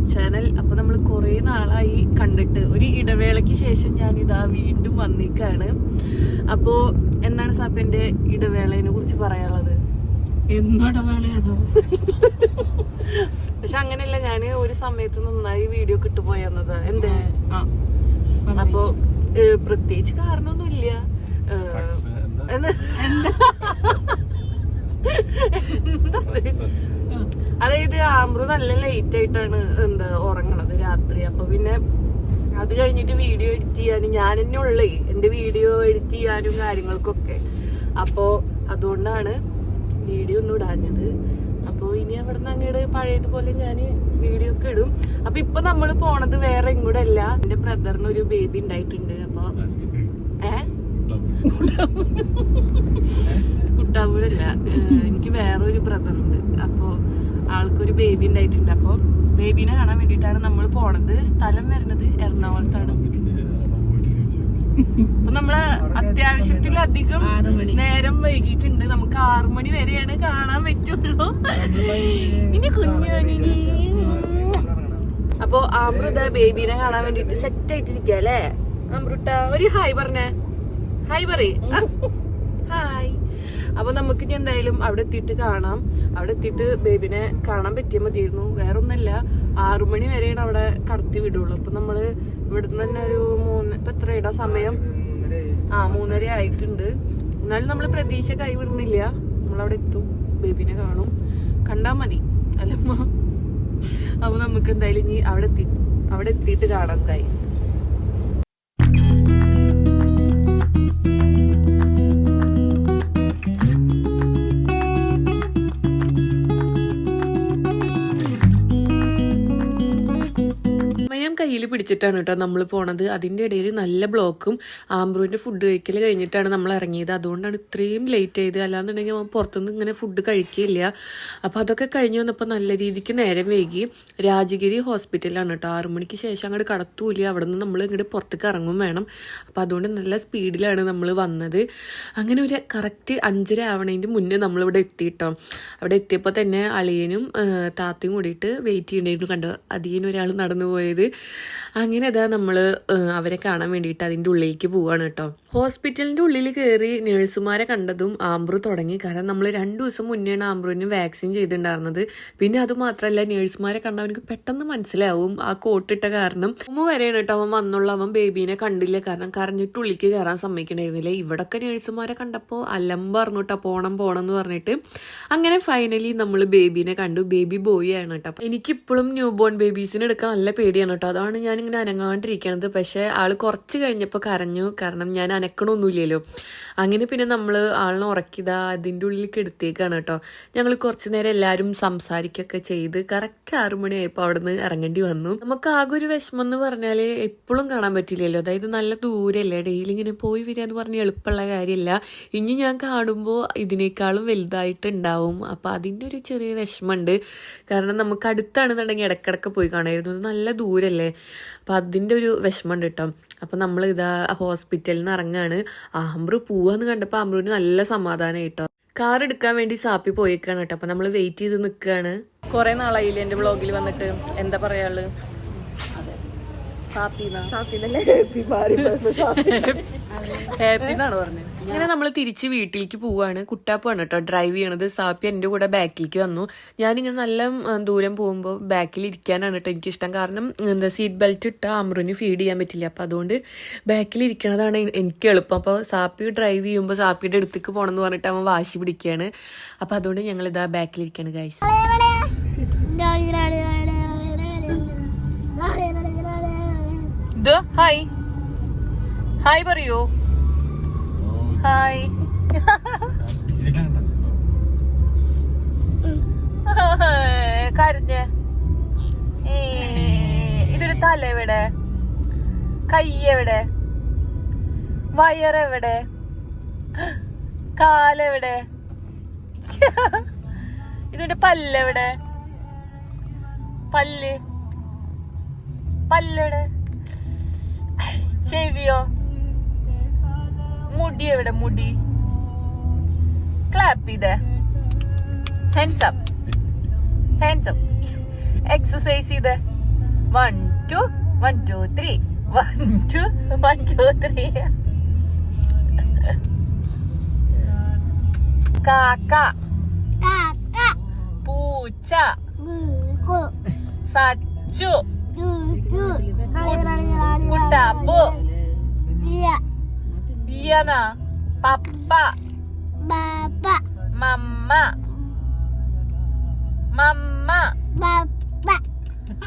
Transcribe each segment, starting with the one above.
YouTube channel. അപ്പൊ നമ്മൾ കുറെ നാളായി കണ്ടിട്ട്, ഒരു ഇടവേളയ്ക്ക് ശേഷം ഞാൻ ഇതാ വീണ്ടും വന്നിക്കാണ്. അപ്പോ എന്താണ് സാപ്പിന്റെ ഇടവേളയെ കുറിച്ച് പറയാനുള്ളത്? എന്നിടവേളയാണോ? പക്ഷെ അങ്ങനെയല്ല, ഞാന് ഒരു സമയത്ത് നന്നായി വീഡിയോ കിട്ടുപോയെന്നത് എന്തേ. അപ്പൊ പ്രത്യേകിച്ച് കാരണമൊന്നുമില്ല. അതായത് ആമ്പ്രു നല്ല ലേറ്റ് ആയിട്ടാണ് ഉറങ്ങണത് രാത്രി. അപ്പൊ പിന്നെ അത് കഴിഞ്ഞിട്ട് വീഡിയോ എഡിറ്റ് ചെയ്യാനും ഞാൻ തന്നെ ഉള്ളേ, എന്റെ വീഡിയോ എഡിറ്റ് ചെയ്യാനും കാര്യങ്ങൾക്കൊക്കെ. അപ്പോ അതുകൊണ്ടാണ് വീഡിയോ ഒന്നും ഇടാഞ്ഞത്. അപ്പൊ ഇനി അവിടെ നിന്ന് അങ്ങോട്ട് പഴയതുപോലെ ഞാൻ വീഡിയോ ഒക്കെ ഇടും. അപ്പൊ ഇപ്പൊ നമ്മള് പോണത് വേറെ ഇങ്ങോട്ടല്ല, എന്റെ ബ്രദറിന് ഒരു ബേബി ഉണ്ടായിട്ടുണ്ട്. അപ്പൊ കുട്ടാവൂരല്ല, എനിക്ക് വേറെ ഒരു ബ്രദർ ഉണ്ട്. അപ്പൊ ആൾക്കൊരു ബേബി ഉണ്ടായിട്ടുണ്ട്. അപ്പൊ ബേബിനെ കാണാൻ വേണ്ടിയിട്ടാണ് നമ്മൾ പോണത്. സ്ഥലം വരുന്നത് എറണാകുളത്താണ്. അപ്പൊ നമ്മള് അത്യാവശ്യത്തിലധികം നേരം വൈകിട്ടുണ്ട്. നമുക്ക് 6 മണി വരെയാണ് കാണാൻ പറ്റുള്ളൂ. ഇനി കുഞ്ഞാനി. അപ്പൊ ആമ്പ്രുത ബേബിനെ കാണാൻ വേണ്ടിട്ട് സെറ്റ് ആയിട്ടിരിക്കുക അല്ലേ ആമ്പ്രുട്ട? ഒരു ഹായ് പറഞ്ഞേ, ഹായ് പറയ്, ഹായ്. അപ്പൊ നമുക്ക് ഇനി എന്തായാലും അവിടെ എത്തിയിട്ട് കാണാം. അവിടെ എത്തിയിട്ട് ബേബിനെ കാണാൻ പറ്റിയാൽ മതിയായിരുന്നു. വേറെ ഒന്നല്ല, 6 മണി വരെയാണ് അവിടെ കടത്തി വിടുള്ളൂ. അപ്പൊ നമ്മള് ഇവിടുന്ന് തന്നെ ഒരു 3, ഇപ്പൊ എത്രയുടെ സമയം? 3:30 ആയിട്ടുണ്ട്. എന്നാലും നമ്മള് പ്രതീക്ഷ കൈവിടുന്നില്ല. നമ്മളവിടെ എത്തും, ബേബിനെ കാണും, കണ്ടാ മതി അല്ലമ്മ. അപ്പൊ നമുക്ക് എന്തായാലും ഇനി അവിടെ എത്തിയിട്ട് കാണാം ഗൈസ്. കയ്യിൽ പിടിച്ചിട്ടാണ് കേട്ടോ നമ്മൾ പോണത്. അതിൻ്റെ ഇടയിൽ നല്ല ബ്ലോക്കും. ആംബ്രുവിൻ്റെ ഫുഡ് കഴിക്കൽ കഴിഞ്ഞിട്ടാണ് നമ്മൾ ഇറങ്ങിയത്. അതുകൊണ്ടാണ് ഇത്രയും ലേറ്റ് ആയത്. അല്ലാന്നുണ്ടെങ്കിൽ നമ്മൾ പുറത്തുനിന്ന് ഇങ്ങനെ ഫുഡ് കഴിക്കില്ല. അപ്പോൾ അതൊക്കെ കഴിഞ്ഞ് വന്നപ്പോൾ നല്ല രീതിക്ക് നേരം വൈകി. രാജഗിരി ഹോസ്പിറ്റലാണ് കേട്ടോ. 6 മണിക്ക് ശേഷം അങ്ങോട്ട് കടത്തൂല്ല. അവിടെ നിന്ന് നമ്മൾ ഇങ്ങോട്ട് പുറത്തേക്ക് ഇറങ്ങും വേണം. അപ്പോൾ അതുകൊണ്ട് നല്ല സ്പീഡിലാണ് നമ്മൾ വന്നത്. അങ്ങനെ ഒരു കറക്റ്റ് 5:30 ആവണതിൻ്റെ മുന്നേ നമ്മളിവിടെ എത്തിയിട്ടോ. അവിടെ എത്തിയപ്പോൾ തന്നെ അളിയനും താത്തയും കൂടിയിട്ട് വെയിറ്റ് ചെയ്യണമായിരുന്നു. കണ്ടോ, അതിന് ഒരാൾ നടന്നു പോയത്. അങ്ങനെ അതാ നമ്മള് അവരെ കാണാൻ വേണ്ടിയിട്ട് അതിൻ്റെ ഉള്ളിലേക്ക് പോവാണ് കേട്ടോ. ഹോസ്പിറ്റലിന്റെ ഉള്ളിൽ കയറി നേഴ്സുമാരെ കണ്ടതും ആംബ്രു തുടങ്ങി. കാരണം നമ്മൾ 2 ദിവസം മുന്നെയാണ് ആംബ്രുവിന് വാക്സിൻ ചെയ്തിട്ടുണ്ടായിരുന്നത്. പിന്നെ അത് മാത്രമല്ല, നേഴ്സുമാരെ കണ്ട അവനക്ക് പെട്ടെന്ന് മനസ്സിലാവും ആ കോട്ടിട്ട കാരണം. വരെയാണ് കേട്ടോ അവൻ വന്നുള്ള. അവൻ ബേബീനെ കണ്ടില്ല, കാരണം കരഞ്ഞിട്ട് ഉള്ളിലേക്ക് കയറാൻ സമ്മതിക്കണ്ടായിരുന്നില്ല. ഇവിടൊക്കെ നേഴ്സുമാരെ കണ്ടപ്പോൾ അലമ്പായിരുന്നു കേട്ടോ, പോണം എന്ന് പറഞ്ഞിട്ട്. അങ്ങനെ ഫൈനലി നമ്മൾ ബേബീനെ കണ്ടു. ബേബി ബോയ് ആണ് കേട്ടോ. എനിക്കിപ്പോഴും ന്യൂ ബോൺ ബേബീസിനെ എടുക്കാൻ നല്ല പേടിയാണ് കേട്ടോ. അതാണ് ഞാനിങ്ങനെ അനങ്ങാണ്ടിരിക്കണത്. പക്ഷെ ആള് കുറച്ച് കഴിഞ്ഞപ്പോൾ കരഞ്ഞു, കാരണം ഞാൻ അനക്കണമൊന്നുമില്ലല്ലോ. അങ്ങനെ പിന്നെ നമ്മൾ ആളിനെ ഉറക്കിയതാ അതിൻ്റെ ഉള്ളിലേക്ക് എടുത്തേക്കാണ് കേട്ടോ. ഞങ്ങൾ കുറച്ച് നേരം എല്ലാവരും സംസാരിക്കൊക്കെ ചെയ്ത് കറക്റ്റ് 6 മണിയായപ്പോൾ അവിടെ നിന്ന് ഇറങ്ങേണ്ടി വന്നു. നമുക്ക് ആകെ ഒരു വിഷമം എന്ന് പറഞ്ഞാൽ എപ്പോഴും കാണാൻ പറ്റില്ലല്ലോ. അതായത് നല്ല ദൂരല്ലേ, ഡെയിലി ഇങ്ങനെ പോയി വരിക എന്ന് പറഞ്ഞാൽ എളുപ്പമുള്ള കാര്യമില്ല. ഇനി ഞാൻ കാണുമ്പോൾ ഇതിനേക്കാളും വലുതായിട്ടുണ്ടാവും. അപ്പം അതിൻ്റെ ഒരു ചെറിയ വിഷമമുണ്ട്. കാരണം നമുക്ക് അടുത്താണെന്നുണ്ടെങ്കിൽ ഇടയ്ക്കിടയ്ക്ക് പോയി കാണായിരുന്നു. നല്ല ദൂരല്ലേ, അപ്പം അതിൻ്റെ ഒരു വിഷമമുണ്ട് കേട്ടോ. അപ്പം നമ്മൾ ഇതാ ഹോസ്പിറ്റലിൽ നിന്ന് ഇറങ്ങാണ്. ആംബ്രു പോവാന്ന് കണ്ടപ്പോൾ ആംബ്രുവിന് നല്ല സമാധാനം കേട്ടോ. കാർ എടുക്കാൻ വേണ്ടി സാപ്പി പോയേക്കാണ് കേട്ടോ. അപ്പം നമ്മൾ വെയിറ്റ് ചെയ്ത് നിൽക്കുകയാണ്. കുറേ നാളായില്ലേ എൻ്റെ വ്ളോഗിൽ വന്നിട്ട്, എന്താ പറയാള്? ഹാപ്പി എന്നാണ് പറഞ്ഞത്. അങ്ങനെ നമ്മൾ തിരിച്ച് വീട്ടിലേക്ക് പോവാണ്. കുട്ടാപ്പാണ് കേട്ടോ ഡ്രൈവ് ചെയ്യണത്. സാപ്പി എൻ്റെ കൂടെ ബാക്കിലേക്ക് വന്നു. ഞാനിങ്ങനെ നല്ല ദൂരം പോകുമ്പോൾ ബാക്കിൽ ഇരിക്കാനാണ് കേട്ടോ എനിക്കിഷ്ടം. കാരണം സീറ്റ് ബെൽറ്റ് ഇട്ടാൽ ആംബ്രുവിന് ഫീഡ് ചെയ്യാൻ പറ്റില്ല. അപ്പം അതുകൊണ്ട് ബാക്കിൽ ഇരിക്കണതാണ് എനിക്ക് എളുപ്പം. അപ്പോൾ സാപ്പി ഡ്രൈവ് ചെയ്യുമ്പോൾ സാപ്പിയുടെ അടുത്തേക്ക് പോകണം എന്ന് പറഞ്ഞിട്ട് അവൻ വാശി പിടിക്കുകയാണ്. അപ്പം അതുകൊണ്ട് ഞങ്ങൾ ഇതാ ബാക്കിലിരിക്കുകയാണ് ഗൈസ്. ഹായ് ഹായ് പറയൂ, ഹായ്. കരഞ്ഞ ഇതൊരു തല എവിടെ, കൈ എവിടെ, വയറെവിടെ, കാലെവിടെ, ഇതിന്റെ പല്ലെവിടെ, പല്ലെവിടെ, ചെവിയോ, മുടി എവിടെ, മുടി, ക്ലാപ്പ് ചെയ്തേ, ഹാൻഡ്സ് അപ്പ്, എക്സസൈസ് ചെയ്തേ, 1 2 1 2 3 1 2 1 2 3 കാക്ക പൂച്ച സച്ചു കുട്ടാപ്പു ലിയന പപ്പ മമ്മ മമ്മ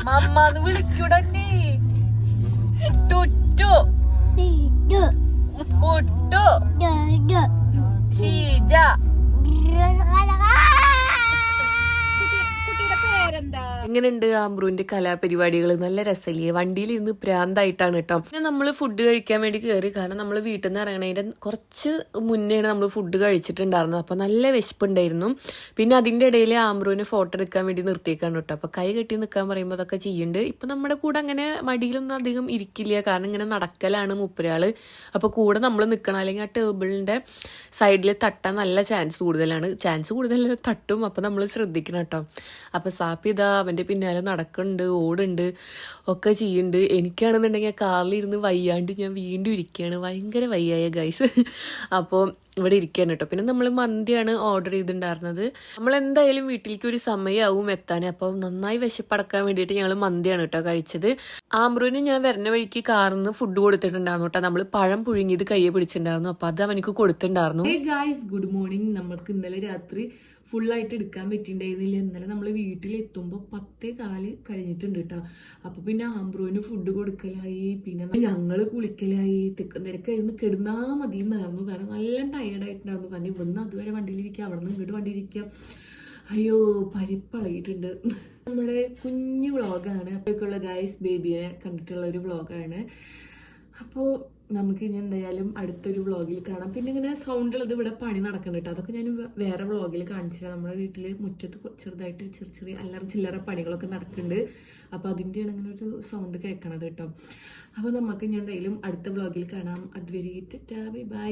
മമ്മന്ന് വിളിക്കൂടന്നെ ടുട്ടു പുട്ടു ഷീജ എങ്ങനെയുണ്ട് ആംബ്രൂവിന്റെ കലാപരിപാടികൾ? നല്ല രസമില്ലേ? വണ്ടിയിൽ ഇരുന്ന് പ്രാന്തായിട്ടാണ് കേട്ടോ. പിന്നെ നമ്മൾ ഫുഡ് കഴിക്കാൻ വേണ്ടി കയറി. കാരണം നമ്മൾ വീട്ടിൽ നിന്ന് ഇറങ്ങണതിന്റെ കുറച്ച് മുന്നേയാണ് നമ്മൾ ഫുഡ് കഴിച്ചിട്ടുണ്ടായിരുന്നത്. അപ്പൊ നല്ല വിശപ്പുണ്ടായിരുന്നു. പിന്നെ അതിന്റെ ഇടയിൽ ആംബ്രൂവിനെ ഫോട്ടോ എടുക്കാൻ വേണ്ടി നിർത്തിയേക്കാണ് കേട്ടോ. അപ്പൊ കൈ കെട്ടി നിൽക്കാൻ പറയുമ്പോൾ അതൊക്കെ ചെയ്യുന്നുണ്ട്. ഇപ്പൊ നമ്മുടെ കൂടെ അങ്ങനെ മടിയിലൊന്നും അധികം ഇരിക്കില്ല. കാരണം ഇങ്ങനെ നടക്കലാണ് മൂപ്പരാള്. അപ്പൊ കൂടെ നമ്മൾ നിൽക്കണം. അല്ലെങ്കിൽ ആ ടേബിളിന്റെ സൈഡിൽ തട്ടാൻ നല്ല ചാൻസ് കൂടുതലാണ്. തട്ടും. അപ്പൊ നമ്മൾ ശ്രദ്ധിക്കണം കേട്ടോ. അപ്പൊ സാപ്പി ഇതാ അവന്റെ പിന്നാലെ നടക്കുന്നുണ്ട്, ഓടുണ്ട്, ഒക്കെ ചെയ്യുന്നുണ്ട്. എനിക്കാണെന്നുണ്ടെങ്കിൽ കാറിലിരുന്ന് വയ്യാണ്ട് ഞാൻ വീണ്ടും ഇരിക്കുകയാണ്. ഭയങ്കര വയ്യായ ഗൈസ്. അപ്പോൾ ഇവിടെ ഇരിക്കാൻ കേട്ടോ. പിന്നെ നമ്മൾ മന്തിയാണ് ഓർഡർ ചെയ്തിട്ടുണ്ടായിരുന്നത്. നമ്മൾ എന്തായാലും വീട്ടിലേക്ക് ഒരു സമയമാവും എത്താൻ. അപ്പോൾ നന്നായി വിശപ്പടക്കാൻ വേണ്ടിയിട്ട് ഞങ്ങൾ മന്തിയാണ് കേട്ടോ കഴിച്ചത്. ആംബ്രൂവിന് ഞാൻ വരുന്ന വഴിക്ക് കാറിൽ നിന്ന് ഫുഡ് കൊടുത്തിട്ടുണ്ടായിരുന്നു കേട്ടോ. നമ്മൾ പഴം പുഴുങ്ങിയത് കയ്യെ പിടിച്ചിട്ടുണ്ടായിരുന്നു. അപ്പോൾ അത് അവനക്ക് കൊടുത്തിട്ടുണ്ടായിരുന്നു. Guys good morning. നമ്മൾക്ക് ഇന്നലെ രാത്രി ഫുള്ളായിട്ട് എടുക്കാൻ പറ്റിയിട്ടുണ്ടായിരുന്നില്ല. ഇന്നലെ നമ്മൾ വീട്ടിലെത്തുമ്പോൾ 10:15 കഴിഞ്ഞിട്ടുണ്ട് കേട്ടോ. അപ്പൊ പിന്നെ ആംബ്രൂവിന് ഫുഡ് കൊടുക്കലായി, പിന്നെ ഞങ്ങള് കുളിക്കലായി. തിരക്കായിരുന്നു. കിടന്നാ മതി എന്നായിരുന്നു. കാരണം നല്ല ടയർഡായിട്ടുണ്ടായിരുന്നു. കാരണം ഇവിടുന്ന് അതുവരെ വണ്ടിയിലിരിക്കുക, അവിടെ നിന്ന് ഇങ്ങോട്ട് വണ്ടിയിലിരിക്കുക. അയ്യോ പരിപ്പളയിട്ടുണ്ട്. നമ്മുടെ കുഞ്ഞു വ്ളോഗാണ്. അപ്പോഴേക്കുള്ള ഗൈസ് ബേബിയെ കണ്ടിട്ടുള്ള ഒരു വ്ളോഗാണ്. അപ്പോൾ നമുക്ക് ഇനി എന്തായാലും അടുത്തൊരു വ്ളോഗിൽ കാണാം. പിന്നെ ഇങ്ങനെ സൗണ്ടുള്ളത് ഇവിടെ പണി നടക്കുന്നുണ്ട് കേട്ടോ. അതൊക്കെ ഞാൻ വേറെ വ്ളോഗിൽ കാണിച്ചു തരാം. നമ്മുടെ വീട്ടിൽ മുറ്റത്ത് ചെറുതായിട്ട് ചെറിയ അല്ലറ ചില്ലറ പണികളൊക്കെ നടക്കുന്നുണ്ട്. അപ്പോൾ അതിൻ്റെയാണ് ഇങ്ങനെ ഒരു സൗണ്ട് കേൾക്കണത് കേട്ടോ. അപ്പോൾ നമുക്ക് ഇനി എന്തായാലും അടുത്ത വ്ളോഗിൽ കാണാം. അതുവരെ ബൈ.